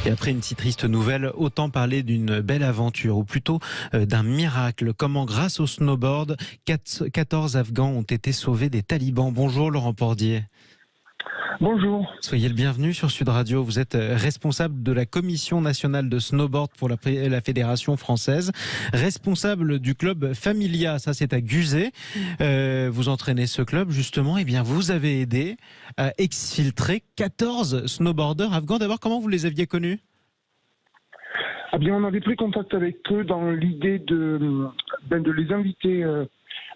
Et après une si triste nouvelle, autant parler d'une belle aventure, ou plutôt d'un miracle. Comment, grâce au snowboard, 14 Afghans ont été sauvés des talibans. Bonjour Laurent Pordier. Bonjour. Soyez le bienvenu sur Sud Radio. Vous êtes responsable de la Commission nationale de snowboard pour la Fédération française, responsable du club Familia, ça c'est à Guzet. Vous entraînez ce club justement, et bien vous avez aidé à exfiltrer 14 snowboarders afghans. D'abord, comment vous les aviez connus ? Eh bien, on avait pris contact avec eux dans l'idée de les inviter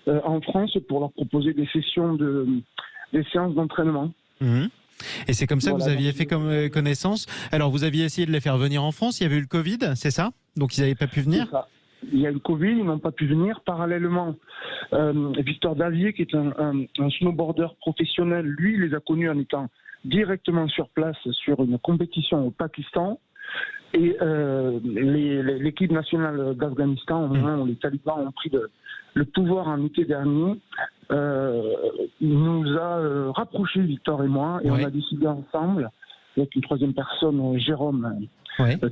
en France pour leur proposer des séances d'entraînement. Mmh. Et c'est comme ça que vous aviez fait connaissance. Alors, vous aviez essayé de les faire venir en France. Il y avait eu le Covid, c'est ça ? Donc, ils n'avaient pas pu venir ? C'est ça. Il y a eu le Covid, ils n'ont pas pu venir. Parallèlement, Victor Davier, qui est un snowboarder professionnel, lui, il les a connus en étant directement sur place sur une compétition au Pakistan. Et l'équipe nationale d'Afghanistan, au moment où les talibans ont pris le pouvoir en été dernier, nous a rapprochés, Victor et moi, et on a décidé ensemble, avec une troisième personne, Jérôme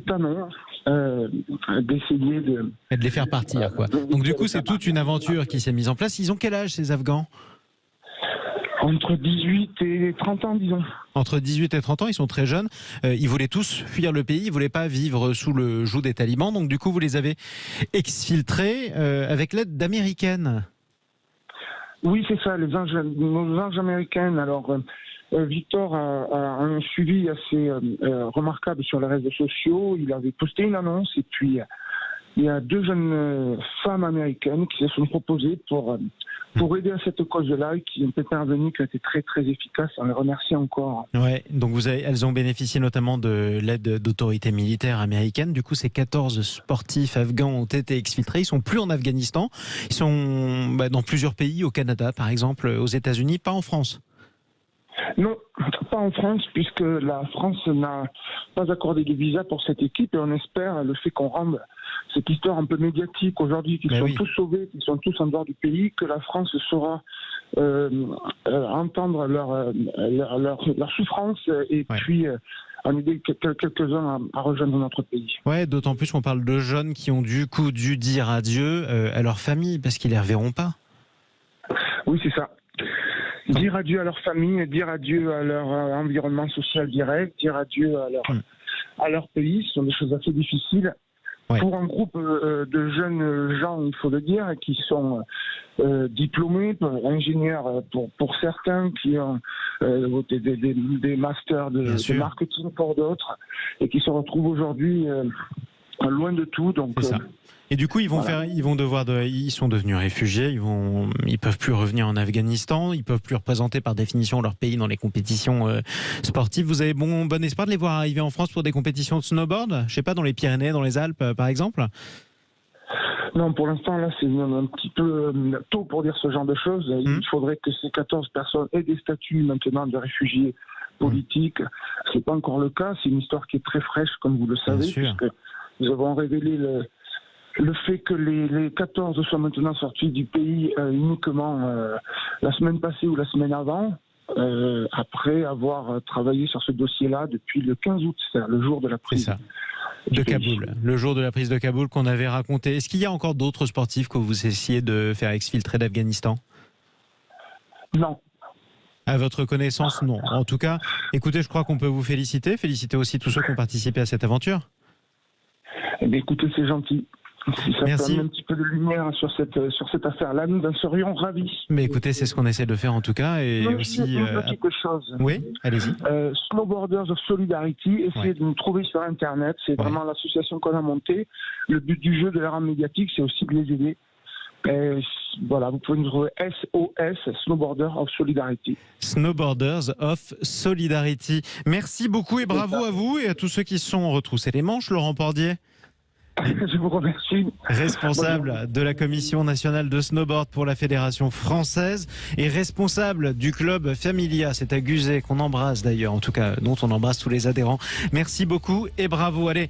Tanon, d'essayer de les faire partir, quoi. Donc du coup, c'est toute une aventure qui s'est mise en place. Ils ont quel âge, ces Afghans ? Entre 18 et 30 ans, disons. Entre 18 et 30 ans, ils sont très jeunes. Ils voulaient tous fuir le pays, ils ne voulaient pas vivre sous le joug des talibans. Donc du coup, vous les avez exfiltrés avec l'aide d'Américaines. Oui, c'est ça, nos anges américaines. Alors, Victor a un suivi assez remarquable sur les réseaux sociaux. Il avait posté une annonce et puis il y a deux jeunes femmes américaines qui se sont proposées pour aider à cette cause-là et qui ont été intervenues, qui ont été très très efficaces. On les remercie encore. Ouais, donc elles ont bénéficié notamment de l'aide d'autorités militaires américaines. Du coup, ces 14 sportifs afghans ont été exfiltrés. Ils sont plus en Afghanistan. Ils sont dans plusieurs pays, au Canada par exemple, aux États-Unis, pas en France. Non, pas en France, puisque la France n'a pas accordé de visa pour cette équipe et on espère le fait qu'on rende cette histoire un peu médiatique aujourd'hui, qu'ils sont tous sauvés, qu'ils sont tous en dehors du pays, que la France saura entendre leur souffrance et puis en aider quelques-uns à rejoindre notre pays. Ouais, d'autant plus qu'on parle de jeunes qui ont du coup dû dire adieu à leur famille parce qu'ils les reverront pas. Oui, c'est ça. Dire adieu à leur famille, dire adieu à leur environnement social direct, dire adieu à leur pays, ce sont des choses assez difficiles. Pour un groupe de jeunes gens, il faut le dire, qui sont diplômés, ingénieurs pour certains, qui ont des masters de marketing pour d'autres, et qui se retrouvent aujourd'hui loin de tout. Donc, c'est ça. Et du coup, ils sont devenus réfugiés, ils peuvent plus revenir en Afghanistan, ils peuvent plus représenter par définition leur pays dans les compétitions sportives. Vous avez bon espoir de les voir arriver en France pour des compétitions de snowboard ? Je sais pas, dans les Pyrénées, dans les Alpes, par exemple ? Non, pour l'instant, là, c'est un petit peu tôt pour dire ce genre de choses. Il faudrait que ces 14 personnes aient des statuts maintenant de réfugiés politiques. C'est pas encore le cas. C'est une histoire qui est très fraîche, comme vous le savez, puisque nous avons révélé le fait que les 14 soient maintenant sortis du pays uniquement la semaine passée ou la semaine avant, après avoir travaillé sur ce dossier-là depuis le 15 août, c'est-à-dire le jour de la prise de Kaboul, le jour de la prise de Kaboul qu'on avait raconté. Est-ce qu'il y a encore d'autres sportifs que vous essayez de faire exfiltrer d'Afghanistan ? Non. À votre connaissance, non. En tout cas, écoutez, je crois qu'on peut vous féliciter aussi tous ceux qui ont participé à cette aventure. Eh bien, écoutez, c'est gentil. Si ça Merci. peut amener un petit peu de lumière sur cette affaire-là, nous en serions ravis. Mais écoutez, c'est ce qu'on essaie de faire en tout cas. Et aussi. Quelque chose. Oui, allez-y. Snowboarders of Solidarity, essayez de nous trouver sur Internet. C'est vraiment l'association qu'on a montée. Le but du jeu, de la rendre médiatique, c'est aussi de les aider. Et voilà, vous pouvez nous trouver SOS, Snowboarders of Solidarity. Snowboarders of Solidarity. Merci beaucoup et bravo à vous et à tous ceux qui se sont retroussés les manches, Laurent Pordier. Je vous remercie. Responsable de la Commission nationale de snowboard pour la Fédération française et responsable du club Familia, c'est à Guzet qu'on embrasse d'ailleurs, en tout cas dont on embrasse tous les adhérents. Merci beaucoup et bravo. Allez.